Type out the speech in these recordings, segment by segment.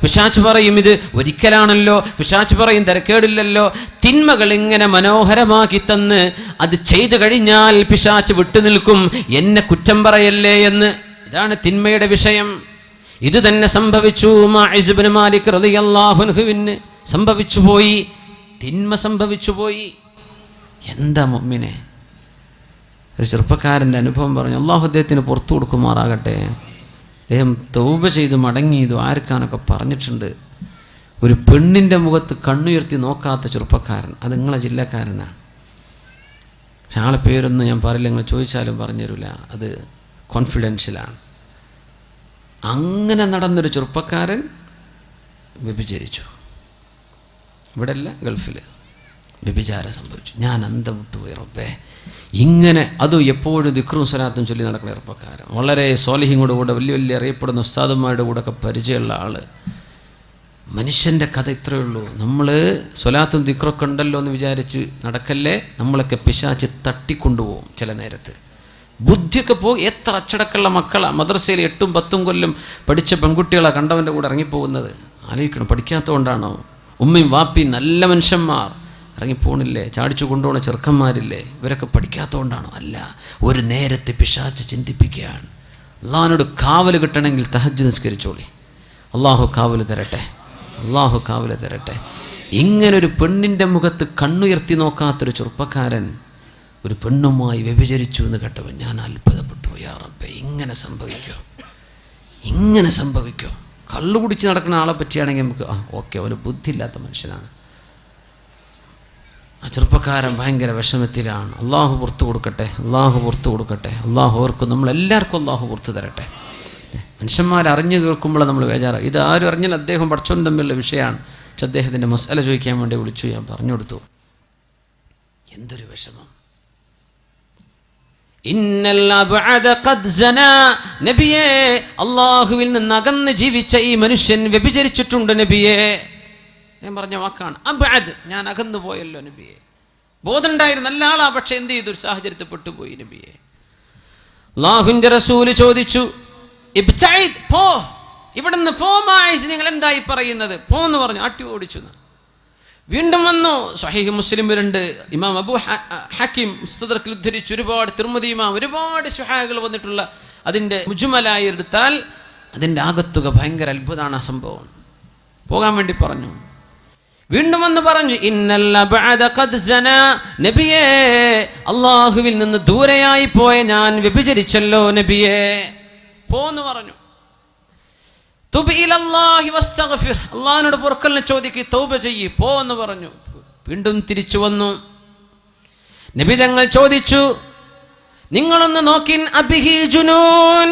പിശാച് പറയും ഇത് ഒരിക്കലാണല്ലോ, പിശാച് പറയും തിരക്കേടില്ലല്ലോ. തിന്മകൾ ഇങ്ങനെ മനോഹരമാക്കി തന്ന് അത് ചെയ്തു കഴിഞ്ഞാൽ പിശാച് വിട്ടുനിൽക്കും, എന്നെ കുറ്റം പറയല്ലേ എന്ന്. ഇതാണ് തിന്മയുടെ വിഷയം. ഇത് തന്നെ സംഭവിച്ചു മാഇസ് ഇബ്നു മാലിക് റളിയല്ലാഹു അൻഹുവിന് സംഭവിച്ചു പോയി. തിന്മ സംഭവിച്ചു പോയി. എന്താ മുഅ്മിനെ, ഒരു ചെറുപ്പക്കാരൻ്റെ അനുഭവം പറഞ്ഞു. അള്ളാഹു അദ്ദേഹത്തിന് പുറത്തു കൊടുക്കുമാറാകട്ടെ. അദ്ദേഹം തൗബ ചെയ്ത് മടങ്ങി ദ്വാരക്കാനൊക്കെ പറഞ്ഞിട്ടുണ്ട്. ഒരു പെണ്ണിൻ്റെ മുഖത്ത് കണ്ണുയർത്തി നോക്കാത്ത ചെറുപ്പക്കാരൻ, അത് നിങ്ങളെ ജില്ലക്കാരനാണ്. പക്ഷെ ആളെ പേരൊന്നും ഞാൻ പറയില്ല, നിങ്ങൾ ചോദിച്ചാലും പറഞ്ഞു തരില്ല, അത് കോൺഫിഡൻഷ്യലാണ്. അങ്ങനെ നടന്നൊരു ചെറുപ്പക്കാരൻ വ്യഭിചരിച്ചു. ഇവിടെ അല്ല, ഗൾഫിൽ വ്യഭിചാരം സംഭവിച്ചു. ഞാൻ അന്തം വിട്ടുപോയി റബ്ബേ. ഇങ്ങനെ അതും എപ്പോഴും ദിക്റും സ്വലാത്തും ചൊല്ലി നടക്കുന്ന ചെറുപ്പക്കാരൻ, വളരെ സ്വാലിഹിങ്ങളുടെ കൂടെ വലിയ വലിയ അറിയപ്പെടുന്ന ഉസ്താദന്മാരുടെ കൂടെ ഒക്കെ പരിചയമുള്ള ആൾ. മനുഷ്യൻ്റെ കഥ ഇത്രയേ ഉള്ളൂ. നമ്മൾ സ്വലാത്തും ദിക്റൊക്കെ ഉണ്ടല്ലോ എന്ന് വിചാരിച്ച് നടക്കല്ലേ, നമ്മളൊക്കെ പിശാച് തട്ടിക്കൊണ്ടുപോകും. ചില നേരത്ത് ബുദ്ധിയൊക്കെ പോകും. എത്ര അച്ചടക്കമുള്ള മക്കളാണ് മദ്രസയിൽ 8ഉം 10ഉം കൊല്ലം പഠിച്ച പെൺകുട്ടികളാണ് കണ്ടവൻ്റെ കൂടെ ഇറങ്ങിപ്പോകുന്നത്. ആലോചിക്കണം, പഠിക്കാത്തതുകൊണ്ടാണോ? ഉമ്മയും വാപ്പിയും നല്ല മനുഷ്യന്മാർ ഇറങ്ങിപ്പോണില്ലേ? ചാടിച്ചു കൊണ്ടുപോകുന്ന ചെറുക്കന്മാരില്ലേ? ഇവരൊക്കെ പഠിക്കാത്തതുകൊണ്ടാണോ? അല്ല, ഒരു നേരത്തെ പിശാച് ചിന്തിപ്പിക്കുകയാണ്. അള്ളാഹിനോട് കാവൽ കിട്ടണമെങ്കിൽ തഹജ്ജുദ് നിസ്കരിച്ചോളി. അള്ളാഹു കാവൽ തരട്ടെ, അള്ളാഹു കാവൽ തരട്ടെ. ഇങ്ങനൊരു പെണ്ണിൻ്റെ മുഖത്ത് കണ്ണുയർത്തി നോക്കാത്തൊരു ചെറുപ്പക്കാരൻ ഒരു പെണ്ണുമായി വ്യഭിചരിച്ചു എന്ന് കേട്ടവൻ ഞാൻ അത്ഭുതപ്പെട്ടു. യാ റബ്ബേ, ഇങ്ങനെ സംഭവിക്കോ? ഇങ്ങനെ സംഭവിക്കോ? കള്ളു കുടിച്ച് നടക്കുന്ന ആളെ പറ്റിയാണെങ്കിൽ നമുക്ക് ഓക്കെ, അവന് ബുദ്ധിയില്ലാത്ത മനുഷ്യനാണ്. ആ ചെറുപ്പക്കാരൻ ഭയങ്കര വിഷമത്തിലാണ്. അള്ളാഹു പുറത്തു കൊടുക്കട്ടെ, അള്ളാഹു പുറത്തു കൊടുക്കട്ടെ. അള്ളാഹു ഓർക്കും, നമ്മളെല്ലാവർക്കും അള്ളാഹു പുറത്തു തരട്ടെ. മനുഷ്യന്മാരറിഞ്ഞ് കേൾക്കുമ്പോൾ നമ്മൾ ബേജാറാണ്. ഇത് ആരും അറിഞ്ഞാൽ അദ്ദേഹം പഠിച്ചോൻ തമ്മിലുള്ള വിഷയമാണ്. പക്ഷെ അദ്ദേഹത്തിൻ്റെ മസാല ചോദിക്കാൻ വേണ്ടി വിളിച്ചു, ഞാൻ പറഞ്ഞു കൊടുത്തു. എന്തൊരു വിഷമം. നബിയേ, അള്ളാഹുവിൽ നിന്ന് അകന്ന് ജീവിച്ച ഈ മനുഷ്യൻ വ്യഭിചരിച്ചിട്ടുണ്ട് നബിയേ. ഞാൻ പറഞ്ഞ വാക്കാണ് അബ്അദ്, ഞാൻ അകന്നു പോയല്ലോ നബിയെ. ബോധം ഉണ്ടായിരുന്ന നല്ല ആളാ, പക്ഷെ എന്ത് ചെയ്തു? ഒരു സാഹചര്യത്തിൽ പെട്ടുപോയി നബിയെ. അല്ലാഹുവിന്റെ റസൂല് ചോദിച്ചു, ഇബ്തഇദ്, പോ, ഇവിടുന്ന് പോ മാഇസ്, നിങ്ങൾ എന്തായി പറയുന്നത്? പോന്ന് പറഞ്ഞു, ആട്ടി ഓടിച്ചു. വീണ്ടും വന്നു. സ്വഹീഹ് മുസ്ലിമിലുണ്ട്, ഇമാം അബൂ ഹക്കീം മുസ്തദ്റക്കിൽ ഉദ്ധരിച്ചു. ഒരുപാട് തിർമിദി ഇമാം, ഒരുപാട് ശുഹാകൾ വന്നിട്ടുള്ള അതിൻ്റെ മുജ്മലായി എടുത്താൽ അതിൻ്റെ ആകത്തുക ഭയങ്കര അത്ഭുതമാണ്. ആ സംഭവം പോകാൻ വേണ്ടി പറഞ്ഞു. വീണ്ടും വന്ന് പറഞ്ഞു, നബിയേ, അള്ളാഹുവിൽ നിന്ന് ദൂരെയായി പോയ ഞാൻ വ്യഭിചരിച്ചല്ലോ നബിയേ, പോന്ന് പറഞ്ഞു. തുബ് ഇലല്ലാഹി വസ്തഗ്ഫിർ, അള്ളാഹിനോട് പൊറുക്കലിനെ ചോദിക്ക്, തൗബ ചെയ്യ്, പോ എന്ന് പറഞ്ഞു. വീണ്ടും തിരിച്ചു വന്നു. നബി തങ്ങൾ ചോദിച്ചു, നിങ്ങളൊന്ന് നോക്കിൻ, അബിഹി ജുനൂൻ,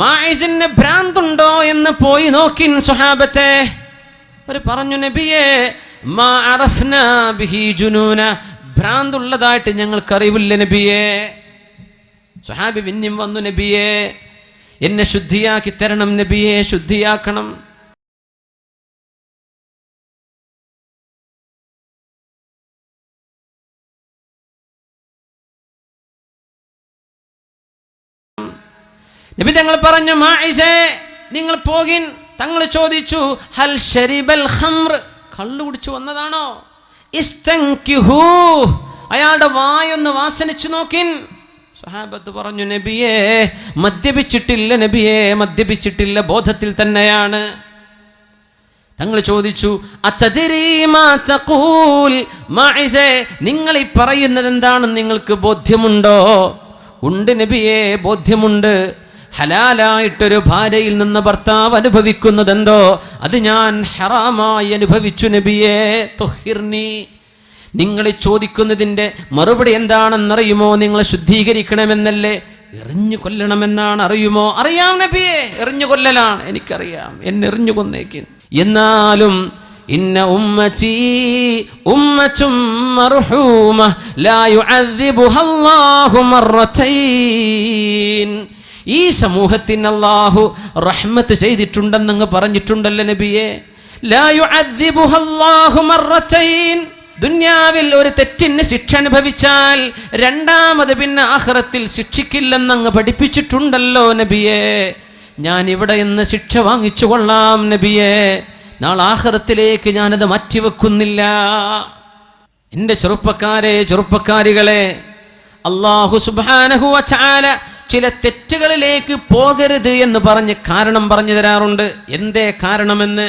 മാഇസിന് ഭ്രാന്തുണ്ടോ എന്ന് പോയി നോക്കിൻ സ്വഹാബത്തെ. അവർ പറഞ്ഞു, നബിയേ, മാ അറഫ്നാ ബിഹി ജുനൂന, ഭ്രാന്തുള്ളതായിട്ട് ഞങ്ങൾക്കറിവില്ല നബിയേ. സ്വഹാബി പിന്നെയും വന്നു, നബിയേ, എന്നെ ശുദ്ധിയാക്കി തരണം നബിയെ, ശുദ്ധിയാക്കണം. നബി തങ്ങൾ പറഞ്ഞു, മാഇസേ, നിങ്ങൾ പോകിൻ. തങ്ങൾ ചോദിച്ചു, ഹൽ ശരിബൽ ഖംർ, കള്ളു കുടിച്ചു വന്നതാണോ? ഇസ്തൻകിഹു, അയാളുടെ വായൊന്ന് വാസനിച്ചു നോക്കിൻ. സ്വഹാബത്ത് പറഞ്ഞു, നബിയേ, മദ്യപിച്ചിട്ടില്ല നബിയേ, മദ്യപിച്ചിട്ടില്ല, ബോധത്തിൽ തന്നെയാണ്. തങ്ങൾ ചോദിച്ചു, അത്തദ്രീ മാ തഖൂൽ, മാഇസേ, നിങ്ങൾ ഈ പറയുന്നത് എന്താണെന്ന് നിങ്ങൾക്ക് ബോധ്യമുണ്ടോ? ഉണ്ട് നബിയേ, ബോധ്യമുണ്ട്. ഹലാലായിട്ടൊരു ഭാര്യയിൽ നിന്ന് ഭർത്താവ് അനുഭവിക്കുന്നതെന്തോ അത് ഞാൻ ഹറാമായി അനുഭവിച്ചു നബിയേ. തുഹിർനി, നിങ്ങൾ ചോദിക്കുന്നതിൻ്റെ മറുപടി എന്താണെന്നറിയുമോ? നിങ്ങൾ ശുദ്ധീകരിക്കണമെന്നല്ലേ? എറിഞ്ഞു കൊല്ലണമെന്നാണ്, അറിയുമോ? അറിയാം നബിയെ, എറിഞ്ഞു കൊല്ലലാണ്, എനിക്കറിയാം, എന്നെ എറിഞ്ഞു കൊന്നേക്കും. എന്നാലും ഇന്ന ഉമ്മത്തി ഉമ്മത്തും മർഹൂമ ലാ യുഅദ്ദിബുഹ അല്ലാഹു മർറതൈൻ, ഈ സമൂഹത്തിന് അല്ലാഹു റഹ്മത്ത് ചെയ്തിട്ടുണ്ടെന്നങ്ങ് പറഞ്ഞിട്ടുണ്ടല്ലോ നബിയെ. ലാ യുഅദ്ദിബുഹ അല്ലാഹു മർറതൈൻ, ദുന്യാവിൽ ഒരു തെറ്റിന് ശിക്ഷ അനുഭവിച്ചാൽ രണ്ടാമത് പിന്നെ ആഖിറത്തിൽ ശിക്ഷിക്കില്ലെന്നങ്ങ് പഠിപ്പിച്ചിട്ടുണ്ടല്ലോ നബിയെ. ഞാൻ ഇവിടെ നിന്ന് ശിക്ഷ വാങ്ങിച്ചു കൊള്ളാം നബിയെ. നാളെ ആഖിറത്തിലേക്ക് ഞാനത് മാറ്റിവെക്കുന്നില്ല. എൻ്റെ ചെറുപ്പക്കാരികളെ, അല്ലാഹു സുബ്ഹാനഹു വ തആല ചില തെറ്റുകളിലേക്ക് പോകരുത് എന്ന് പറഞ്ഞ് കാരണം പറഞ്ഞു തരാറുണ്ട്. എന്തേ കാരണമെന്ന്?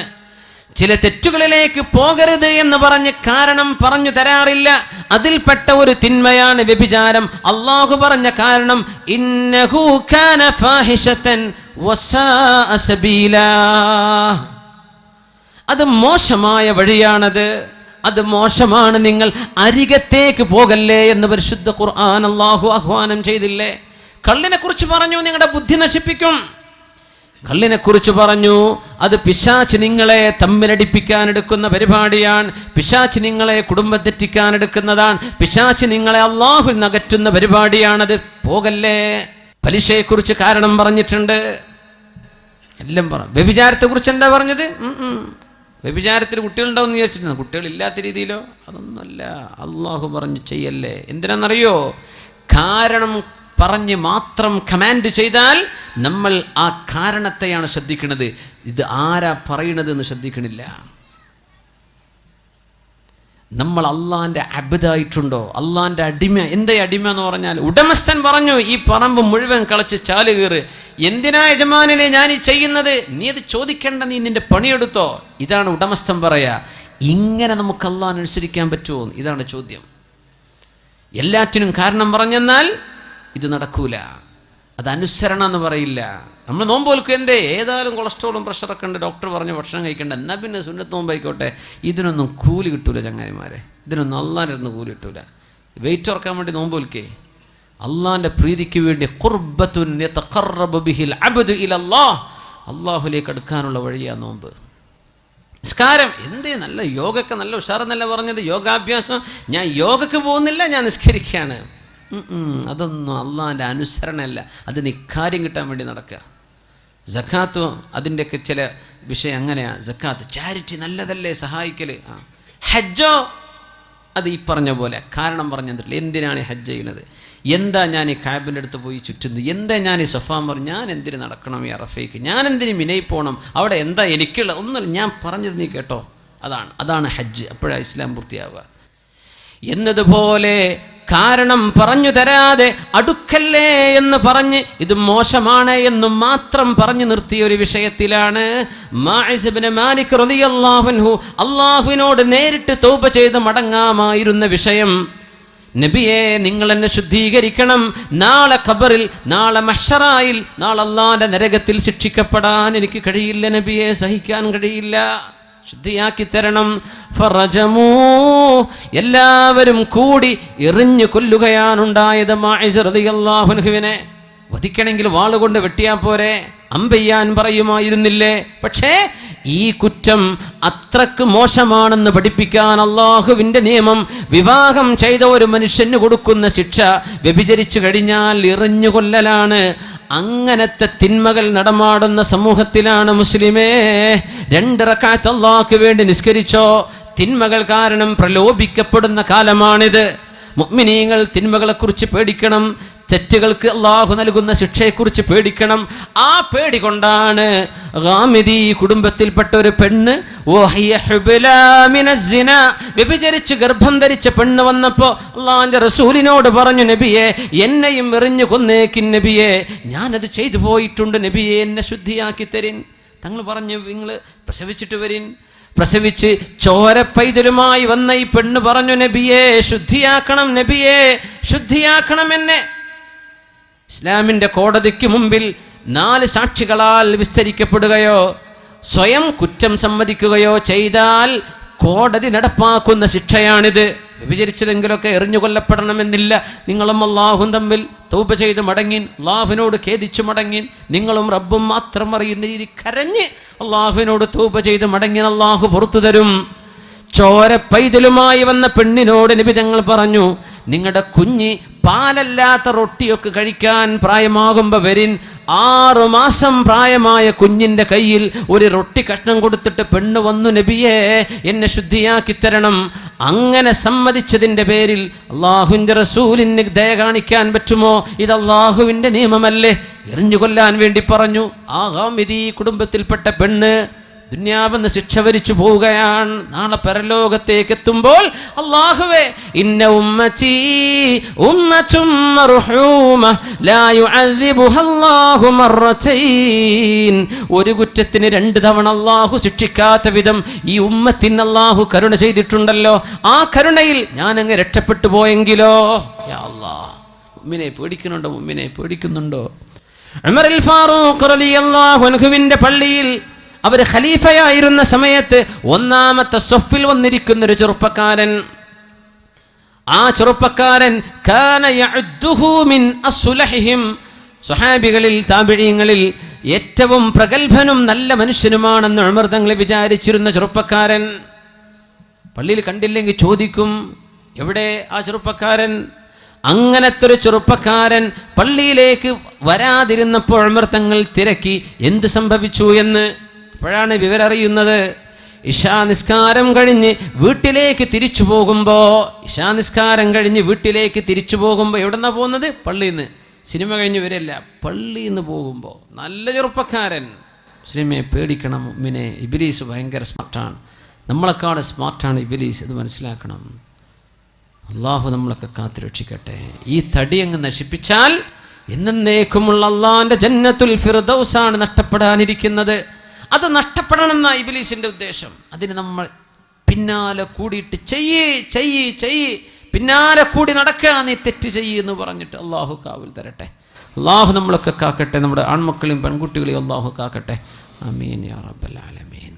ചില തെറ്റുകളിലേക്ക് പോകരുത് എന്ന് പറഞ്ഞ് കാരണം പറഞ്ഞു തരാറില്ല. അതിൽപ്പെട്ട ഒരു തിന്മയാണ് വ്യഭിചാരം. അല്ലാഹു പറഞ്ഞ കാരണം ഇന്നഹു കാന ഫാഹിഷതൻ വസാഅ സബീലാ, അത് മോശമായ വഴിയാണത്, അത് മോശമാണ്, നിങ്ങൾ അരികത്തേക്ക് പോകല്ലേ എന്ന് പരിശുദ്ധ ഖുർആൻ അല്ലാഹു ആഹ്വാനം ചെയ്തില്ലേ? കള്ളിനെ കുറിച്ച് പറഞ്ഞു നിങ്ങളുടെ ബുദ്ധി നശിപ്പിക്കും. കള്ളിനെ കുറിച്ച് പറഞ്ഞു അത് പിശാച് നിങ്ങളെ തമ്മിലടിപ്പിക്കാൻ എടുക്കുന്ന പരിപാടിയാണ്. പിശാച് നിങ്ങളെ കുടുംബം തെറ്റിക്കാൻ എടുക്കുന്നതാണ്. പിശാച് നിങ്ങളെ അല്ലാഹുവിൽ നകറ്റുന്ന പരിപാടിയാണത്. പോകല്ലേ. പലിശയെക്കുറിച്ച് കാരണം പറഞ്ഞിട്ടുണ്ട്. എല്ലാം പറഞ്ഞു. വ്യഭിചാരത്തെ കുറിച്ച് എന്താ പറഞ്ഞത്? വ്യഭിചാരത്തിൽ കുട്ടികളുണ്ടാവും എന്ന് വിചാരിച്ചിട്ടുണ്ട്. കുട്ടികളില്ലാത്ത രീതിയിലോ? അതൊന്നുമല്ല. അല്ലാഹു പറഞ്ഞു ചെയ്യല്ലേ. എന്തിനാണെന്നറിയോ? കാരണം പറഞ്ഞ് മാത്രം കമാൻഡ് ചെയ്താൽ നമ്മൾ ആ കാരണത്തെയാണ് ശ്രദ്ധിക്കുന്നത്. ഇത് ആരാ പറയണത് എന്ന് ശ്രദ്ധിക്കണില്ല. നമ്മൾ അള്ളാന്റെ അബ്ദായിട്ടുണ്ടോ? അള്ളാന്റെ അടിമ. എന്താ അടിമ എന്ന് പറഞ്ഞാൽ, ഉടമസ്ഥൻ പറഞ്ഞു ഈ പറമ്പ് മുഴുവൻ കളച്ച് ചാല് കീറ്. എന്തിനാ യജമാനെ ഞാൻ ഈ ചെയ്യുന്നത്? നീ അത് ചോദിക്കേണ്ട, നീ നിന്റെ പണിയെടുത്തോ. ഇതാണ് ഉടമസ്ഥൻ പറയാ. ഇങ്ങനെ നമുക്ക് അള്ളാഹ് അനുസരിക്കാൻ പറ്റുമോ? ഇതാണ് ചോദ്യം. എല്ലാറ്റിനും കാരണം പറഞ്ഞെന്നാൽ ഇത് നടക്കൂല. അത് അനുസരണ എന്ന് പറയില്ല. നമ്മൾ നോമ്പ് നോൽക്കും. എന്തേ? ഏതായാലും കൊളസ്ട്രോളും പ്രഷറൊക്കെ ഉണ്ട്, ഡോക്ടർ പറഞ്ഞ് ഭക്ഷണം കഴിക്കേണ്ട, എന്നാൽ പിന്നെ സുന്നത്ത് നോമ്പായിക്കോട്ടെ. ഇതിനൊന്നും കൂലി കിട്ടൂല ചങ്ങാതിമാരെ. ഇതിനൊന്നും അള്ളാഹിനൊന്നും കൂലി കിട്ടൂല. വെയിറ്റ് ഓർക്കാൻ വേണ്ടി നോമ്പ് നോൽക്കേ. അള്ളാഹിൻ്റെ പ്രീതിക്ക് വേണ്ടി ഖുർബത്തുൻ യതഖറബു ബിഹിൽ അബ്ദു ഇലല്ലാഹ്, അള്ളാഹുലേക്ക് അടുക്കാനുള്ള വഴിയാണ് നോമ്പ്. നിസ്കാരം എന്തേ? നല്ല യോഗക്ക് നല്ല ഉഷാറെന്നല്ല പറഞ്ഞത്. യോഗാഭ്യാസം. ഞാൻ യോഗക്ക് പോകുന്നില്ല, ഞാൻ നിസ്കരിക്കുകയാണ്. അതൊന്നും അള്ളാഹിൻ്റെ അനുസരണയല്ല. അത് നിക്കാര്യം കിട്ടാൻ വേണ്ടി നടക്കുക. സക്കാത്ത് അതിൻ്റെയൊക്കെ ചില വിഷയം അങ്ങനെയാണ്. സക്കാത്ത് ചാരിറ്റി നല്ലതല്ലേ, സഹായിക്കൽ. ഹജ്ജോ അത് ഈ പറഞ്ഞ പോലെ കാരണം പറഞ്ഞു തന്നിട്ടില്ല. എന്തിനാണ് ഹജ്ജ് ചെയ്യുന്നത്? എന്താ ഞാൻ ഈ കാബിൻ്റെ അടുത്ത് പോയി ചുറ്റുന്നത്? എന്താ ഞാൻ ഈ സഫാ പറഞ്ഞു? ഞാൻ എന്തിന് നടക്കണം ഈ അറഫയ്ക്ക്? ഞാൻ എന്തിന് മിനയിൽ പോകണം? അവിടെ എന്താ എനിക്കുള്ള ഒന്നുമില്ല. ഞാൻ പറഞ്ഞത് നീ കേട്ടോ. അതാണ് ഹജ്ജ്. അപ്പോഴാണ് ഇസ്ലാം പൂർത്തിയാവുക. എന്നതുപോലെ കാരണം പറഞ്ഞു തരാതെ അടുക്കല്ലേ എന്ന് പറഞ്ഞ് ഇത് മോശമാണ് എന്നും മാത്രം പറഞ്ഞു നിർത്തിയ ഒരു വിഷയത്തിലാണ് മാഇസ് ഇബ്നു മാലിക് റളിയല്ലാഹു അൻഹു അല്ലാഹുവിനോട് നേരിട്ട് തൗബ ചെയ്ത് മടങ്ങാമായിരുന്ന വിഷയം. നബിയെ, നിങ്ങൾ എന്നെ ശുദ്ധീകരിക്കണം. നാളെ ഖബറിൽ, നാളെ മഹ്ശറായിൽ, നാളെ അല്ലാഹുവിന്റെ നരകത്തിൽ ശിക്ഷിക്കപ്പെടാൻ എനിക്ക് കഴിയില്ല നബിയെ, സഹിക്കാൻ കഴിയില്ല, ശുദ്ധിയാക്കി തരണം. ഫറജമൂ, എല്ലാവരും കൂടി എറിഞ്ഞു കൊല്ലുകയാണുണ്ടായത് മാഇസ് റളിയല്ലാഹു അൻഹുവിനെ. വധിക്കണമെങ്കിൽ വാളുകൊണ്ട് വെട്ടിയാ പോരെ, അമ്പെയ്യാൻ പറയുമായിരുന്നില്ലേ? പക്ഷേ ഈ കുറ്റം അത്രക്ക് മോശമാണെന്ന് പഠിപ്പിക്കാൻ അള്ളാഹുവിൻ്റെ നിയമം, വിവാഹം ചെയ്ത ഒരു മനുഷ്യന് കൊടുക്കുന്ന ശിക്ഷ വ്യഭിചരിച്ചു കഴിഞ്ഞാൽ എറിഞ്ഞു കൊല്ലലാണ്. അങ്ങനത്തെ തിന്മകൾ നടമാടുന്ന സമൂഹത്തിലാണ് മുസ്ലിമേ 2 റക്അത്ത് അല്ലാഹുവിന് വേണ്ടി നിസ്കരിച്ചോ. തിന്മകൾ കാരണം പ്രലോഭിക്കപ്പെടുന്ന കാലമാണിത്. മുഅ്മിനീങ്ങൾ തിന്മകളെക്കുറിച്ച് പേടിക്കണം. തെറ്റുകൾക്ക് അല്ലാഹു നൽകുന്ന ശിക്ഷയെക്കുറിച്ച് പേടിക്കണം. ആ പേടി കൊണ്ടാണ് ഗാമിദി കുടുംബത്തിൽപ്പെട്ട ഒരു പെണ്ണ് വ്യഭിചരിച്ച് ഗർഭം ധരിച്ച പെണ്ണ് വന്നപ്പോൾ അല്ലാഹുവിന്റെ റസൂലിനോട് പറഞ്ഞു, നബിയെ എന്നെയും എറിഞ്ഞു കൊന്നേക്കിൻ നബിയെ, ഞാനത് ചെയ്തു പോയിട്ടുണ്ട് നബിയെ, എന്നെ ശുദ്ധിയാക്കി തരിൻ. തങ്ങൾ പറഞ്ഞു, നിങ്ങൾ പ്രസവിച്ചിട്ട് വരിൻ. പ്രസവിച്ച് ചോര പൈതലുമായി വന്ന ഈ പെണ്ണ് പറഞ്ഞു, നബിയെ ശുദ്ധിയാക്കണം, നബിയെ ശുദ്ധിയാക്കണം എന്നെ. ഇസ്ലാമിൻ്റെ കോടതിക്ക് മുമ്പിൽ 4 സാക്ഷികളാൽ വിസ്തരിക്കപ്പെടുകയോ സ്വയം കുറ്റം സമ്മതിക്കുകയോ ചെയ്താൽ കോടതി നടപ്പാക്കുന്ന ശിക്ഷയാണിത്. വ്യഭിചരിച്ചതെങ്കിലൊക്കെ എറിഞ്ഞു കൊല്ലപ്പെടണമെന്നില്ല. നിങ്ങളും അല്ലാഹും തമ്മിൽ തൗബ ചെയ്ത് മടങ്ങിൻ, അല്ലാഹുവിനോട് ഖേദിച്ചു മടങ്ങിൻ, നിങ്ങളും റബ്ബും മാത്രം അറിയുന്ന രീതി കരഞ്ഞ് അല്ലാഹുവിനോട് തൗബ ചെയ്ത് മടങ്ങിൻ, അല്ലാഹു പുറത്തു തരും. ചോര പൈതലുമായി വന്ന പെണ്ണിനോട് നബി തങ്ങൾ പറഞ്ഞു, നിങ്ങളുടെ കുഞ്ഞ് പാലല്ലാത്ത റൊട്ടിയൊക്കെ കഴിക്കാൻ പ്രായമാകുമ്പോൾ വരിൻ. 6 മാസം പ്രായമായ കുഞ്ഞിൻ്റെ കയ്യിൽ ഒരു റൊട്ടി കഷ്ണം കൊടുത്തിട്ട് പെണ്ണ് വന്നു, നബിയെ എന്നെ ശുദ്ധിയാക്കി തരണം. അങ്ങനെ സമ്മതിച്ചതിൻ്റെ പേരിൽ അല്ലാഹുവിൻ്റെ റസൂലിന് ദയ കാണിക്കാൻ പറ്റുമോ? ഇത് അല്ലാഹുവിൻ്റെ നിയമമല്ലേ? എറിഞ്ഞു കൊല്ലാൻ വേണ്ടി പറഞ്ഞു. ആ ഗാമിദി കുടുംബത്തിൽപ്പെട്ട പെണ്ണ് ദുനിയാവെന്ന് ശിക്ഷ വരിച്ചു പോവുകയാണ്. നാളെ പരലോകത്തേക്ക് എത്തുമ്പോൾ അല്ലാഹുവേ ഇന്ന ഉമ്മത്തി ഉമ്മത്തും മർഹൂമ ലാ യുഅദ്ദിബുഹാ അല്ലാഹു മർറതൈൻ. ഒരു കുറ്റത്തിന് 2 തവണ അല്ലാഹു ശിക്ഷിക്കാത്ത വിധം ഈ ഉമ്മത്തിന് അല്ലാഹു കരുണ ചെയ്തിട്ടുണ്ടല്ലോ. ആ കരുണയിൽ ഞാൻ അങ്ങ് രക്ഷപ്പെട്ടു പോയെങ്കിലോ. യാ അല്ലാഹ്, മുഅ്മിനെ പേടിക്കുന്നുണ്ടോ? മുഅ്മിനെ പേടിക്കുന്നുണ്ടോ? ഉമറുൽ ഫാറൂഖ് റളിയല്ലാഹു അൻഹുവിന്റെ പള്ളിയിൽ അവർ ഖലീഫയായിരുന്ന സമയത്ത് 1-ാമത്തെ സഫിൽ വന്നിരിക്കുന്ന ഒരു ചെറുപ്പക്കാരൻ, ആ ചെറുപ്പക്കാരൻ കാന യഅദ്ദുഹു മിൻ അസ്ലഹിഹിം, സ്വഹാബികളിൽ താബിഈങ്ങളിൽ ഏറ്റവും പ്രഗൽഭനും നല്ല മനുഷ്യനുമാണെന്ന് ഉമർ തങ്ങൾ വിചാരിച്ചിരുന്ന ചെറുപ്പക്കാരൻ. പള്ളിയിൽ കണ്ടില്ലെങ്കിൽ ചോദിക്കും, എവിടെ ആ ചെറുപ്പക്കാരൻ? അങ്ങനത്തെ ഒരു ചെറുപ്പക്കാരൻ പള്ളിയിലേക്ക് വരാതിരുന്നപ്പോൾ ഉമർ തങ്ങൾ തിരക്കി എന്ത് സംഭവിച്ചു എന്ന്. അപ്പോഴാണ് വിവരം അറിയുന്നത്. ഇശാ നിസ്കാരം കഴിഞ്ഞ് വീട്ടിലേക്ക് തിരിച്ചു പോകുമ്പോൾ എവിടെന്നാ പോകുന്നത്? പള്ളിയിൽ നിന്ന്. സിനിമ കഴിഞ്ഞ് വരില്ല, പള്ളിയിൽ നിന്ന് പോകുമ്പോൾ നല്ല ചെറുപ്പക്കാരൻ. മുസ്ലിമെ പേടിക്കണം. മുഅ്മിനെ, ഇബ്ലീസ് ഭയങ്കര സ്മാർട്ടാണ്. നമ്മളെക്കാൾ സ്മാർട്ടാണ് ഇബ്ലീസ്. ഇത് മനസ്സിലാക്കണം. അള്ളാഹു നമ്മളൊക്കെ കാത്തുരക്ഷിക്കട്ടെ. ഈ തടി അങ്ങ് നശിപ്പിച്ചാൽ എന്നേക്കുമുള്ള അള്ളാഹിന്റെ ജന്നത്തുൽ ഫിർദൗസാണ് നഷ്ടപ്പെടാനിരിക്കുന്നത്. അത് നഷ്ടപ്പെടണം എന്നാ ഇബ്ലീസിന്റെ ഉദ്ദേശം. അതിന് നമ്മൾ പിന്നാലെ കൂടിയിട്ട് ചെയ്യ് പിന്നാലെ കൂടി നടക്കുക, നീ തെറ്റ് എന്ന് പറഞ്ഞിട്ട് അള്ളാഹു കാവൽ തരട്ടെ. അള്ളാഹു നമ്മളൊക്കെ കാക്കട്ടെ. നമ്മുടെ ആൺമക്കളെയും പെൺകുട്ടികളെയും അള്ളാഹു കാക്കട്ടെ. ആമീൻ യാ റബ്ബൽ ആലമീൻ.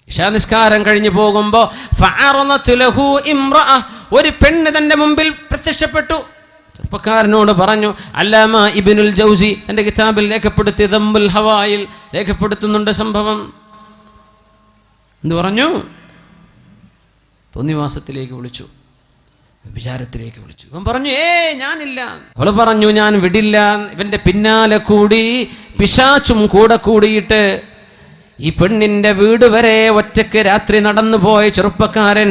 ഇശാ നിസ്കാരം കഴിഞ്ഞു പോകുമ്പോൾ ഫഅറളതു ലഹു ഇംറഅ, ഒരു പെണ്ണ് തന്റെ മുമ്പിൽ പ്രത്യക്ഷപ്പെട്ടു. ചെറുപ്പക്കാരനോട് പറഞ്ഞു. അല്ലാമ ഇബ്നുൽ ജൗസി തന്റെ കിതാബിൽ രേഖപ്പെടുത്തിയ ദംബുൽ ഹവായിൽ രേഖപ്പെടുത്തുന്നുണ്ട് സംഭവം. എന്ത് പറഞ്ഞു? തോന്നിവാസത്തിലേക്ക് വിളിച്ചു, വിചാരത്തിലേക്ക് വിളിച്ചു. ഇവൻ പറഞ്ഞു, ഞാനില്ല. അവള് പറഞ്ഞു, ഞാൻ വിടില്ല. ഇവന്റെ പിന്നാലെ കൂടി പിശാചും കൂടെ കൂടിയിട്ട് ഈ പെണ്ണിന്റെ വീട് വരെ ഒറ്റയ്ക്ക് രാത്രി നടന്നു പോയ ചെറുപ്പക്കാരൻ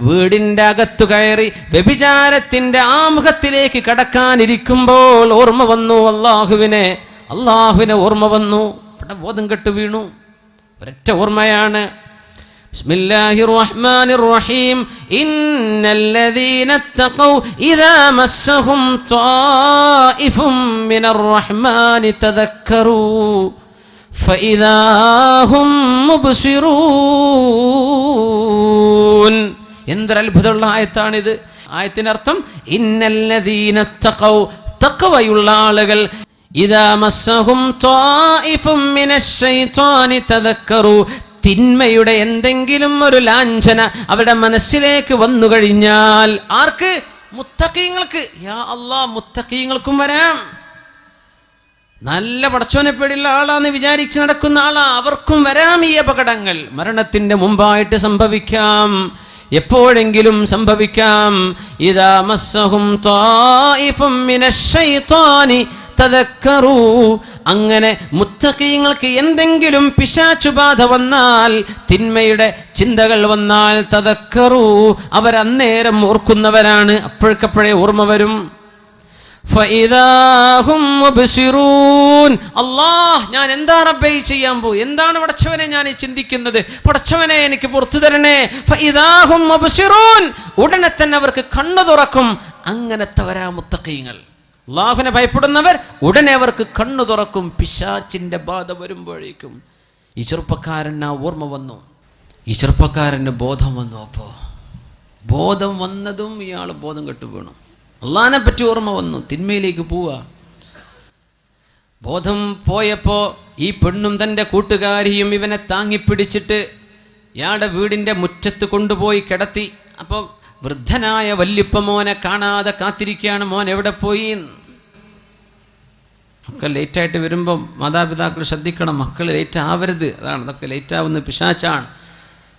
വീടിന്റെ അകത്തു കയറി വ്യഭിചാരത്തിന്റെ ആമുഖത്തിലേക്ക് കടക്കാനിരിക്കുമ്പോൾ ഓർമ്മ വന്നു അള്ളാഹുവിനെ ഓർമ്മ വന്നു. ഇവിടെ ബോധം കെട്ടു വീണു. ഒരൊറ്റ ഓർമ്മയാണ്. ബിസ്മില്ലാഹിർ റഹ്മാനിർ റഹീം. ഇന്നല്ലദീന തഖൗ ഇദാ മസ്സഹും ത്വായിഫും മിനർ റഹ്മാനി തദക്കറൂ فإذا هم مبصرون. എന്തൊരു അത്ഭുതമുള്ള ആയത്താണിത്. ആയത്തിനർത്ഥം ഇന്നല്ലദീന തഖൗ, തഖ്വയുള്ള ആളുകൾ, ഇദാ മസ്സഹും ത്വായിഫും മിനശ് ശൈത്വാനി തദക്കറൂ, തിന്മയുടെ എന്തെങ്കിലും ഒരു ലാഞ്ചന അവരുടെ മനസ്സിലേക്ക് വന്നു കഴിഞ്ഞാൽ, ആർക്ക്? മുത്തഖീങ്ങൾക്ക്. യാ അല്ലാഹ്, മുത്തഖീങ്ങൾക്കും വരാം. നല്ല പടച്ചോനെ പേടിയുള്ള ആളാന്ന് വിചാരിച്ച് നടക്കുന്ന ആളാ, അവർക്കും വരാം ഈ അപകടങ്ങൾ. മരണത്തിന്റെ മുമ്പായിട്ട് സംഭവിക്കാം, എപ്പോഴെങ്കിലും സംഭവിക്കാം. ഇദാ മസ്സഹും ത്വായിഫും മിനശ് ശൈത്വാനി തദക്കറൂ, അങ്ങനെ മുത്തഖീങ്ങൾക്ക് എന്തെങ്കിലും പിശാചുബാധ വന്നാൽ, തിന്മയുടെ ചിന്തകൾ വന്നാൽ, തദക്കറൂ, അവരന്നേരം ഓർക്കുന്നവരാണ്. അപ്പോഴേക്കപ്പോഴേ ഓർമ്മ വരും. അല്ലാഹ്, ഞാൻ എന്താ റബ്ബേ ചെയ്യാൻ പോയി? എന്താണ് പടച്ചവനെ ഞാൻ ചിന്തിക്കുന്നത്? പടച്ചവനെ എനിക്ക് പുറത്തു തരണേ. ഫഇദാഹും മുബ്സിറൂൻ, ഉടനെ തന്നെ അവർക്ക് കണ്ണു തുറക്കും. അങ്ങനത്തെവരാ മുത്തഖീങ്ങൾ. അല്ലാഹുവിനെ ഭയപ്പെടുന്നവർ ഉടനെ അവർക്ക് കണ്ണു തുറക്കും. പിശാചിന്റെ ബാധ വരുമ്പോഴേക്കും ഈ ചെറുപ്പക്കാരന് ഓർമ്മ വന്നു, ഈ ചെറുപ്പക്കാരന് ബോധം വന്നു. അപ്പോൾ ബോധം വന്നതും ഇയാൾ ബോധം കെട്ടു വീണു. അള്ളാഹിനെ പറ്റി ഓർമ്മ വന്നു, തിന്മയിലേക്ക് പോവുക. ബോധം പോയപ്പോൾ ഈ പെണ്ണും തൻ്റെ കൂട്ടുകാരിയും ഇവനെ താങ്ങിപ്പിടിച്ചിട്ട് ഇയാളുടെ വീടിൻ്റെ മുറ്റത്ത് കൊണ്ടുപോയി കിടത്തി. അപ്പോൾ വൃദ്ധനായ വല്യപ്പ മോനെ കാണാതെ കാത്തിരിക്കുകയാണ്. മോൻ എവിടെ പോയി? മക്കൾ ലേറ്റായിട്ട് വരുമ്പോൾ മാതാപിതാക്കൾ ശ്രദ്ധിക്കണം, മക്കൾ ലേറ്റ് ആവരുത്. അതാണ്, അതൊക്കെ ലേറ്റാവുന്ന പിശാചാണ്.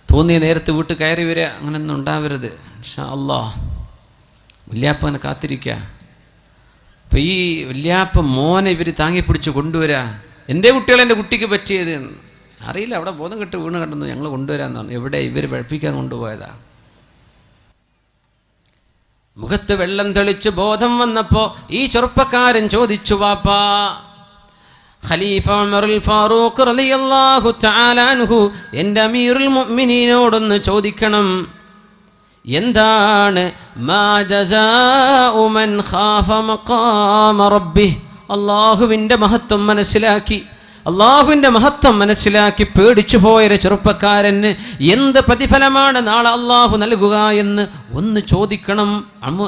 തോന്നിയ നേരത്ത് വീട്ടിൽ കയറി വരിക, അങ്ങനെയൊന്നും ഉണ്ടാവരുത്. ഇൻഷാ അല്ലാഹ്. വല്യാപ്പനെ കാത്തിരിക്കുക. അപ്പം ഈ വല്യാപ്പ മോനെ ഇവർ താങ്ങിപ്പിടിച്ച് കൊണ്ടുവരാ. എന്തേ കുട്ടികളെ എൻ്റെ കുട്ടിക്ക് പറ്റിയത് അറിയില്ല, അവിടെ ബോധം കെട്ട് വീണ് കണ്ടെന്ന് ഞങ്ങൾ കൊണ്ടുവരാമെന്നാണ്. എവിടെ? ഇവർ പഠിപ്പിക്കാൻ കൊണ്ടുപോയതാ. മുഖത്ത് വെള്ളം തെളിച്ച് ബോധം വന്നപ്പോൾ ഈ ചെറുപ്പക്കാരൻ ചോദിച്ചു, വാപ്പാ ഖലീഫ ഉമറുൽ ഫാറൂഖ് റളിയല്ലാഹു തആല അൻഹു എൻ്റെ അമീറുൽ മുഅ്മിനീനോടൊന്ന് ചോദിക്കണം, എന്താണ് മാ ജസാഉ മൻ ഖാഫ മഖാമ റബ്ബിഹി? അല്ലാഹുവിൻ്റെ മഹത്വം മനസ്സിലാക്കി പേടിച്ചു പോയൊരു ചെറുപ്പക്കാരന് എന്ത് പ്രതിഫലമാണ് നാളെ അള്ളാഹു നൽകുക എന്ന് ഒന്ന് ചോദിക്കണം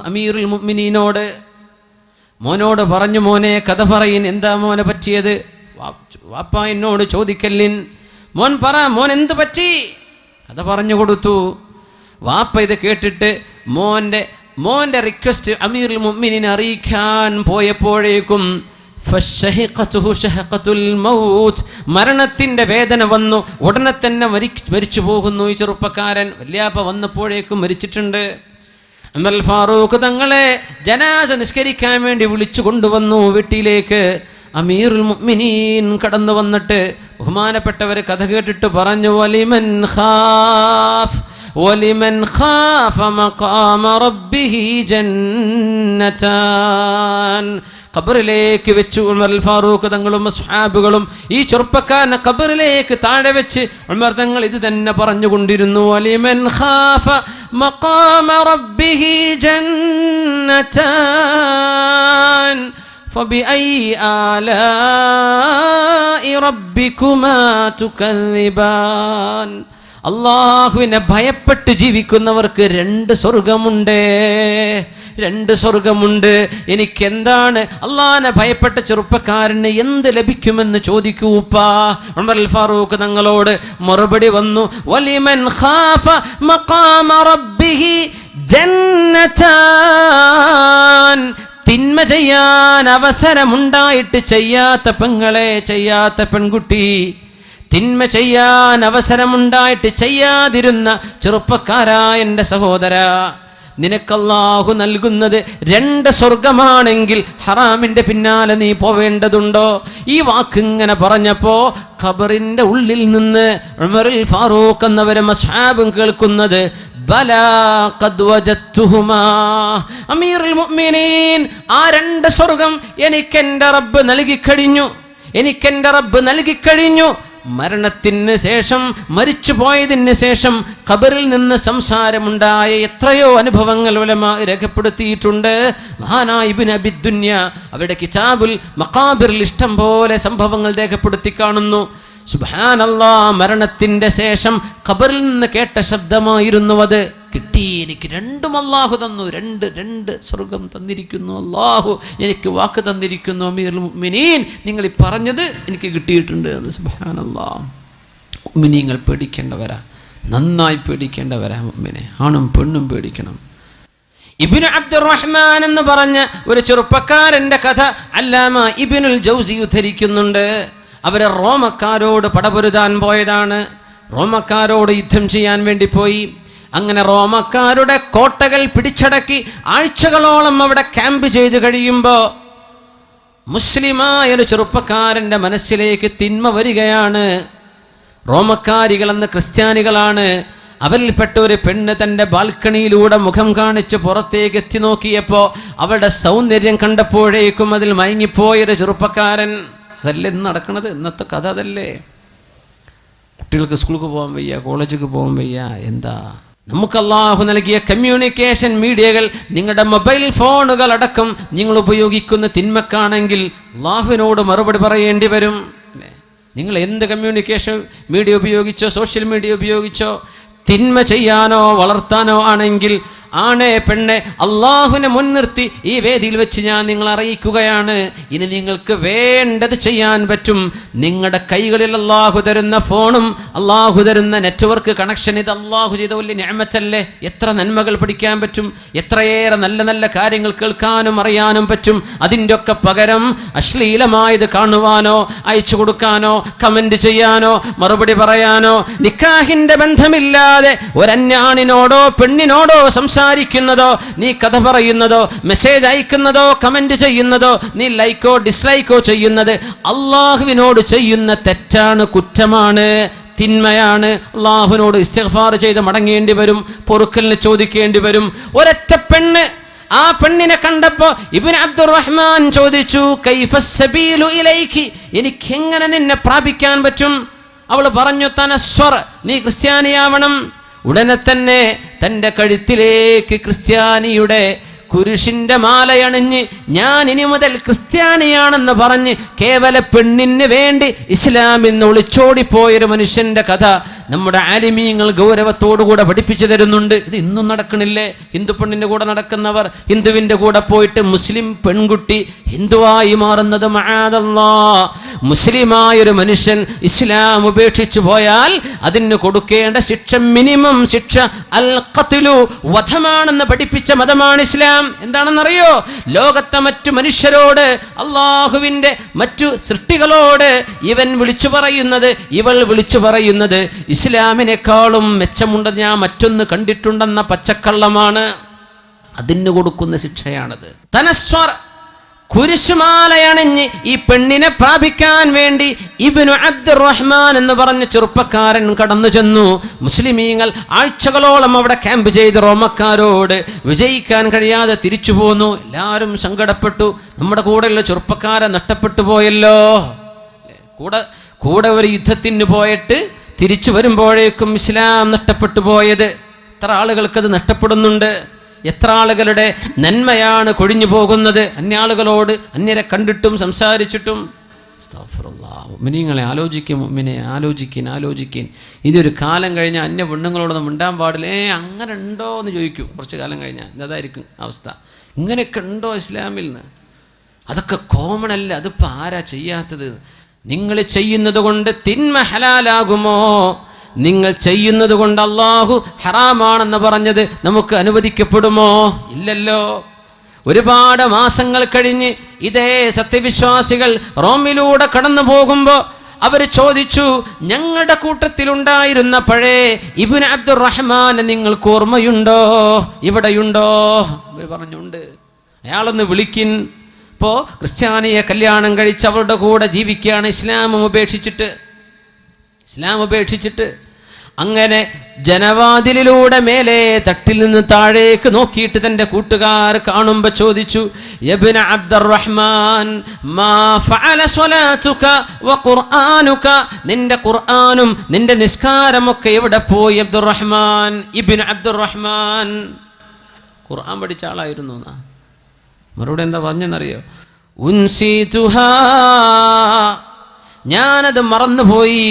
അമീറുൽ മുഅ്മിനീനോട്. മോനോട് പറഞ്ഞു, മോനെ കഥ പറയിൻ, എന്താ മോനെ പറ്റിയത്? വാപ്പ എന്നോട് ചോദിക്കല്ലിൻ, മോൻ പറ, മോൻ എന്ത് പറ്റി? കഥ പറഞ്ഞു കൊടുത്തു. വാപ്പ ഇത് കേട്ടിട്ട് മോൻ്റെ റിക്വസ്റ്റ് അമീറുൽ മുഅ്മിനീനെ അറിയിക്കാൻ പോയപ്പോഴേക്കും മരണത്തിൻ്റെ വേദന വന്നു. ഉടനെ തന്നെ മരിച്ചു പോകുന്നു ഈ ചെറുപ്പക്കാരൻ. വല്യാപ്പ വന്നപ്പോഴേക്കും മരിച്ചിട്ടുണ്ട്. ഉമർ ഫാറൂഖ് തങ്ങളെ ജനാസ നിസ്കരിക്കാൻ വേണ്ടി വിളിച്ചു കൊണ്ടുവന്നു വീട്ടിലേക്ക്. അമീറുൽ മുഅ്മിനീൻ കടന്നു വന്നിട്ട് ബഹുമാനപ്പെട്ടവർ കഥ കേട്ടിട്ട് പറഞ്ഞു, വലിമൻ ഖാഫ മഖാമ റബ്ബിഹി ജന്നതാൻ. ഖബറിലേക്ക് വെച്ച് ഉമർ ഫാറൂഖ് തങ്ങളും സ്വഹാബികളും ഈ ചെറുപ്പക്കാരനെ ഖബറിലേക്ക് താഴെ വെച്ച് ഉമർ തങ്ങൾ ഇത് തന്നെ പറഞ്ഞുകൊണ്ടിരുന്നു, വലിമൻ ഖാഫ മഖാമ റബ്ബിഹി ജന്നതാൻ ഫബിഅയ്യി ആലാഇ റബ്ബികുമാ തുകദ്ദിബാൻ. അള്ളാഹുവിനെ ഭയപ്പെട്ട് ജീവിക്കുന്നവർക്ക് രണ്ട് സ്വർഗമുണ്ട്. എനിക്കെന്താണ് അള്ളാഹിനെ ഭയപ്പെട്ട ചെറുപ്പക്കാരന് എന്ത് ലഭിക്കുമെന്ന് ചോദിക്കൂ ഉപ്പാ. ഉമർ ഫാറൂഖ് തങ്ങളോട് മറുപടി വന്നു, വലിമൻ ഖാഫ മഖാമ റബ്ബിഹി ജന്നതാൻ. തിന്മ ചെയ്യാൻ അവസരമുണ്ടായിട്ട് ചെയ്യാത്ത പെൺകുട്ടി, തിന്മ ചെയ്യാൻ അവസരമുണ്ടായിട്ട് ചെയ്യാതിരുന്ന ചെറുപ്പക്കാരായ എൻ്റെ സഹോദര, നിനക്കല്ലാഹു നൽകുന്നത് രണ്ട് സ്വർഗമാണെങ്കിൽ ഹറാമിൻ്റെ പിന്നാലെ നീ പോവേണ്ടതുണ്ടോ? ഈ വാക്കിങ്ങനെ പറഞ്ഞപ്പോ ഖബറിൻ്റെ ഉള്ളിൽ നിന്ന് ഉമറുൽ ഫാറൂഖ് എന്നവരെ മസ്ഹാബും കേൾക്കുന്നത്, ബലാ ഖദ് വജത്തുഹുമാ. അമീറുൽ മുഅ്മിനീൻ, ആ രണ്ട് സ്വർഗം എനിക്കെൻ്റെ റബ്ബ് നൽകിക്കഴിഞ്ഞു. മരണത്തിന് ശേഷം, മരിച്ചു പോയതിന് ശേഷം ഖബറിൽ നിന്ന് സംസാരമുണ്ടായ എത്രയോ അനുഭവങ്ങൾ ഉലമാ രേഖപ്പെടുത്തിയിട്ടുണ്ട്. മഹാനായ ഇബ്നു അബി ദുനിയ അവരുടെ കിതാബുൽ മഖാബിറിൽ ഇഷ്ടം പോലെ സംഭവങ്ങൾ രേഖപ്പെടുത്തി കാണുന്നു. സുബ്ഹാനല്ലാഹ്, മരണത്തിൻ്റെ ശേഷം ഖബറിൽ നിന്ന് കേട്ട ശബ്ദമായിരുന്നു അത്. കിട്ടി, എനിക്ക് രണ്ടും അല്ലാഹു തന്നു, രണ്ട് സ്വർഗം തന്നിരിക്കുന്നു, അല്ലാഹു എനിക്ക് വാക്ക് തന്നിരിക്കുന്നു. അമീറുൽ മുഅ്മിനീൻ, നിങ്ങൾ ഈ പറഞ്ഞത് എനിക്ക് കിട്ടിയിട്ടുണ്ട് എന്ന്. സുബ്ഹാനല്ലാഹ്, മുഅ്മിനീങ്ങൾ പേടിക്കേണ്ടവരാ, നന്നായി പേടിക്കേണ്ടവരാ. മുഅ്മിനെ ആണും പെണ്ണും പേടിക്കണം. ഇബ്നു അബ്ദുറഹ്മാൻ എന്ന് പറഞ്ഞ ഒരു ചെറുപ്പക്കാരൻ്റെ കഥ അല്ലാമ ഇബ്നുൽ ജൗസി ഉദ്ധരിക്കുന്നുണ്ട്. അവരെ റോമക്കാരോട് പടപൊരുതാൻ പോയതാണ്. റോമക്കാരോട് യുദ്ധം ചെയ്യാൻ വേണ്ടി പോയി. അങ്ങനെ റോമക്കാരുടെ കോട്ടകൾ പിടിച്ചടക്കി ആഴ്ചകളോളം അവിടെ ക്യാമ്പ് ചെയ്ത് കഴിയുമ്പോൾ മുസ്ലിമായ ഒരു ചെറുപ്പക്കാരൻ്റെ മനസ്സിലേക്ക് തിന്മ വരികയാണ്. റോമക്കാരികളെന്ന് ക്രിസ്ത്യാനികളാണ്. അവരിൽപ്പെട്ട ഒരു പെണ്ണ് തൻ്റെ ബാൽക്കണിയിലൂടെ മുഖം കാണിച്ച് പുറത്തേക്ക് എത്തി നോക്കിയപ്പോൾ അവളുടെ സൗന്ദര്യം കണ്ടപ്പോഴേക്കും അതിൽ മയങ്ങിപ്പോയൊരു ചെറുപ്പക്കാരൻ. അതല്ലേ ഇന്ന് നടക്കുന്നത്, ഇന്നത്തെ കഥ അതല്ലേ. കുട്ടികൾക്ക് സ്കൂൾക്ക് പോകാൻ വയ്യ, കോളേജിലേക്ക് പോകാൻ വയ്യ. എന്താ നമുക്ക് അല്ലാഹു നൽകിയ കമ്മ്യൂണിക്കേഷൻ മീഡിയകൾ, നിങ്ങളുടെ മൊബൈൽ ഫോണുകൾ അടക്കം നിങ്ങൾ ഉപയോഗിക്കുന്ന തിന്മക്കാണെങ്കിൽ അല്ലാഹുവിനോട് മറുപടി പറയേണ്ടി വരും. നിങ്ങൾ എന്ത് കമ്മ്യൂണിക്കേഷൻ മീഡിയ ഉപയോഗിച്ചോ, സോഷ്യൽ മീഡിയ ഉപയോഗിച്ചോ, തിന്മ ചെയ്യാനോ വളർത്താനോ ആണെങ്കിൽ ആണേ പെണ്ണെ, അള്ളാഹുവിനെ മുൻനിർത്തി ഈ വേദിയിൽ വെച്ച് ഞാൻ നിങ്ങളെ അറിയിക്കുകയാണ്. ഇനി നിങ്ങൾക്ക് വേണ്ടത് ചെയ്യാൻ പറ്റും. നിങ്ങളുടെ കൈകളിൽ അള്ളാഹു തരുന്ന ഫോണും അള്ളാഹു തരുന്ന നെറ്റ്വർക്ക് കണക്ഷൻ, ഇത് അള്ളാഹു ചെയ്ത വലിയ നിഅമത്തല്ലേ. എത്ര നന്മകൾ പഠിക്കാൻ പറ്റും, എത്രയേറെ നല്ല നല്ല കാര്യങ്ങൾ കേൾക്കാനും അറിയാനും പറ്റും. അതിൻ്റെ ഒക്കെ പകരം അശ്ലീലമായത് കാണുവാനോ, അയച്ചു കൊടുക്കാനോ, കമന്റ് ചെയ്യാനോ, മറുപടി പറയാനോ, നിക്കാഹിന്റെ ബന്ധമില്ലാതെ ഒരന്യാണിനോടോ പെണ്ണിനോടോ സംസാരിക്കുന്നതോ, നീ കഥ പറയുന്നതോ, മെസ്സേജ് അയക്കുന്നതോ, കമന്റ് ചെയ്യുന്നതോ, നീ ലൈക്കോ ഡിസ്ലൈക്കോ ചെയ്യുന്നത് അള്ളാഹുവിനോട് ചെയ്യുന്ന തെറ്റാണ്, കുറ്റമാണ്, തിന്മയാണ്. അള്ളാഹുവിനോട് ഇസ്തിഗ്ഫാർ ചെയ്ത് മടങ്ങേണ്ടി വരും, പൊറുക്കലിന് ചോദിക്കേണ്ടി വരും. ഒരൊറ്റ പെണ്ണ് ആ പെണ്ണിനെ കണ്ടപ്പോ ഇബ്നു അബ്ദുറഹ്മാൻ ചോദിച്ചു, കൈഫസ് സബീലു ഇലൈകി, എനിക്ക് എങ്ങനെ നിന്നെ പ്രാപിക്കാൻ പറ്റും? അവൾ പറഞ്ഞു, തനസ്വർ, നീ ക്രിസ്ത്യാനിയാവണം. ഉടനെ തന്നെ തൻ്റെ കഴുത്തിലേക്ക് ക്രിസ്ത്യാനിയുടെ കുരിശിന്റെ മാലയണിഞ്ഞ് ഞാൻ ഇനി മുതൽ ക്രിസ്ത്യാനിയാണെന്ന് പറഞ്ഞ് കേവല പെണ്ണിന് വേണ്ടി ഇസ്ലാമിൽ നിന്ന് ഒളിച്ചോടിപ്പോയൊരു മനുഷ്യന്റെ കഥ നമ്മുടെ ആലിമീങ്ങൾ ഗൗരവത്തോടുകൂടെ പഠിപ്പിച്ചു തരുന്നുണ്ട്. ഇത് ഇന്നും നടക്കണില്ലേ? ഹിന്ദു പെണ്ണിൻ്റെ കൂടെ നടക്കുന്നവർ ഹിന്ദുവിൻ്റെ കൂടെ പോയിട്ട് മുസ്ലിം പെൺകുട്ടി ഹിന്ദുവായി മാറുന്നത് മഅദല്ലാഹ്. മുസ്ലിമായൊരു മനുഷ്യൻ ഇസ്ലാം ഉപേക്ഷിച്ചു പോയാൽ അതിന് കൊടുക്കേണ്ട ശിക്ഷ, മിനിമം ശിക്ഷ അൽ ഖത്ലു, വധമാണെന്ന് പഠിപ്പിച്ച മതമാണ് ഇസ്ലാം. എന്താണെന്നറിയോ? ലോകത്തെ മറ്റു മനുഷ്യരോട്, അള്ളാഹുവിൻ്റെ മറ്റു സൃഷ്ടികളോട് ഇവൻ വിളിച്ചു പറയുന്നത്, ഇവൾ വിളിച്ചു പറയുന്നത് ഇസ്ലാമിനേക്കാളും മെച്ചമുണ്ടെന്ന് ഞാൻ മറ്റൊന്ന് കണ്ടിട്ടുണ്ടെന്ന പച്ചക്കള്ളമാണ്. അതിന് കൊടുക്കുന്ന ശിക്ഷയാണത്. തനസ്വർ, കുരിശുമാലയണിഞ്ഞ് ഈ പെണ്ണിനെ പ്രാപിക്കാൻ വേണ്ടി ഇബ്നു അബ്ദുറഹ്മാൻ എന്ന് പറഞ്ഞ ചെറുപ്പക്കാരൻ കടന്നു ചെന്നു. മുസ്ലിമീങ്ങൾ ആഴ്ചകളോളം അവിടെ ക്യാമ്പ് ചെയ്ത് റോമക്കാരോട് വിജയിക്കാൻ കഴിയാതെ തിരിച്ചു പോന്നു. എല്ലാവരും സങ്കടപ്പെട്ടു. നമ്മുടെ കൂടെയുള്ള ചെറുപ്പക്കാരെ നഷ്ടപ്പെട്ടു പോയല്ലോ. കൂടെ ഒരു യുദ്ധത്തിന് പോയിട്ട് തിരിച്ചു വരുമ്പോഴേക്കും ഇസ്ലാം നഷ്ടപ്പെട്ടു പോയത്. എത്ര ആളുകൾക്കത് നഷ്ടപ്പെടുന്നുണ്ട്? എത്ര ആളുകളുടെ നന്മയാണ് കൊഴിഞ്ഞു പോകുന്നത്? അന്യാളുകളോട്, അന്യരെ കണ്ടിട്ടും സംസാരിച്ചിട്ടും. മുഅ്മിനീങ്ങളെ ആലോചിക്കിൻ. ഇതൊരു കാലം കഴിഞ്ഞാൽ അന്യ പെണ്ണുങ്ങളോടൊന്നും മിണ്ടാൻ പാടില്ല. അങ്ങനെ ഉണ്ടോ എന്ന് ചോദിക്കും. കുറച്ച് കാലം കഴിഞ്ഞാൽ ഇതായിരിക്കും അവസ്ഥ. ഇങ്ങനെയൊക്കെ ഉണ്ടോ ഇസ്ലാമിൽ നിന്ന്? അതൊക്കെ കോമൺ അല്ല. അതിപ്പോൾ ആരാ ചെയ്യാത്തത്? നിങ്ങൾ ചെയ്യുന്നത് കൊണ്ട് തിന്മ ഹലാലാകുമോ? നിങ്ങൾ ചെയ്യുന്നത് കൊണ്ട് അള്ളാഹു ഹറാമാണെന്ന് പറഞ്ഞത് നമുക്ക് അനുവദിക്കപ്പെടുമോ? ഇല്ലല്ലോ. ഒരുപാട് മാസങ്ങൾ കഴിഞ്ഞ് ഇതേ സത്യവിശ്വാസികൾ റോമിലൂടെ കടന്നു പോകുമ്പോൾ അവർ ചോദിച്ചു, ഞങ്ങളുടെ കൂട്ടത്തിലുണ്ടായിരുന്ന പഴയ ഇബ്നു അബ്ദുറഹ്മാൻ നിങ്ങൾക്ക് ഓർമ്മയുണ്ടോ? ഇവിടെയുണ്ടോ? അവർ പറഞ്ഞുണ്ട്. അയാളൊന്ന് വിളിക്കിൻ. ഇപ്പോൾ ക്രിസ്ത്യാനിയെ കല്യാണം കഴിച്ച് അവരുടെ കൂടെ ജീവിക്കുകയാണ്, ഇസ്ലാം ഉപേക്ഷിച്ചിട്ട്. അങ്ങനെ ജനവാതിലിലൂടെ മേലെ തട്ടിൽ നിന്ന് താഴേക്ക് നോക്കിയിട്ട് തൻ്റെ കൂട്ടുകാർ കാണുമ്പോൾ ചോദിച്ചു, ഇബ്ന അബ്ദുറഹ്മാൻ, മാ ഫഅല സ്വലാതുക വ ഖുർആനുക, നിന്റെ ഖുർആനും നിന്റെ നിസ്കാരമൊക്കെ എവിടെ പോയി അബ്ദുറഹ്മാൻ? ഇബ്നു അബ്ദുറഹ്മാൻ ഖുർആൻ പഠിച്ച ആളായിരുന്നു. മറുപടി എന്താ പറഞ്ഞെന്നറിയോ? ഉൻസിതുഹാ, ഞാനത് മറന്നുപോയി.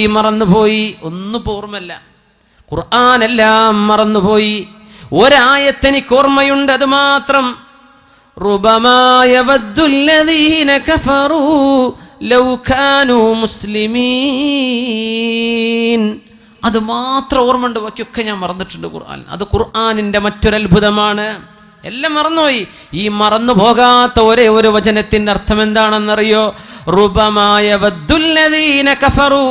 ഒന്നും ഓർമ്മല്ല. ഖുർആനെല്ലാം മറന്നുപോയി. ഒരായത്തെനിക്ക് ഓർമ്മയുണ്ട്, അത് മാത്രം. റുബമാ യവദ്ദുല്ലദീന കഫറൂ ലൗ കാനൂ മുസ്ലിമീൻ. അത് മാത്രം ഓർമ്മയുണ്ട്, ബാക്കിയൊക്കെ ഞാൻ മറന്നിട്ടുണ്ട് ഖുർആൻ. അത് ഖുർആനിൻ്റെ മറ്റൊരത്ഭുതമാണ്. എല്ലാം മറന്നുപോയി. ഈ മറന്നു പോകാത്ത ഒരേ ഒരു വചനത്തിൻ്റെ അർത്ഥം എന്താണെന്നറിയോ? റുബമായ വദ്ദുല്ലദീന കഫറു,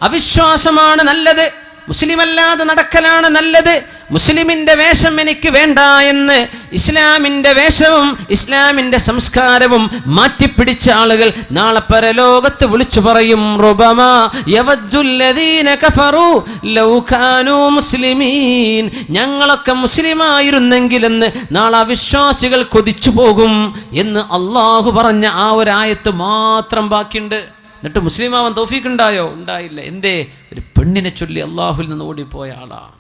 അവിശ്വാസമാണ് നല്ലത്, മുസ്ലിമല്ലാതെ നടക്കലാണ് നല്ലത്, മുസ്ലിമിൻ്റെ വേഷം എനിക്ക് വേണ്ട എന്ന് ഇസ്ലാമിൻ്റെ വേഷവും ഇസ്ലാമിൻ്റെ സംസ്കാരവും മാറ്റിപ്പിടിച്ച ആളുകൾ നാളെ പരലോകത്ത് വിളിച്ചു പറയും, റുബമാ യവദ്ദുല്ലദീന കഫറു ലൗ കാനൂ മുസ്ലിമീൻ, ഞങ്ങളൊക്കെ മുസ്ലിമായിരുന്നെങ്കിലെന്ന് നാളെ അവിശ്വാസികൾ കൊതിച്ചു പോകും എന്ന് അള്ളാഹു പറഞ്ഞ ആ ഒരു ആയത്ത് മാത്രം ബാക്കിയുണ്ട്. എന്നിട്ട് മുസ്ലിമാവാൻ തൗഫീഖ് ഉണ്ടായോ? ഉണ്ടായില്ല. എന്തേ? ഒരു പെണ്ണിനെ ചൊല്ലി അള്ളാഹുവിൽ നിന്ന് ഓടിപ്പോയ ആളാണ്.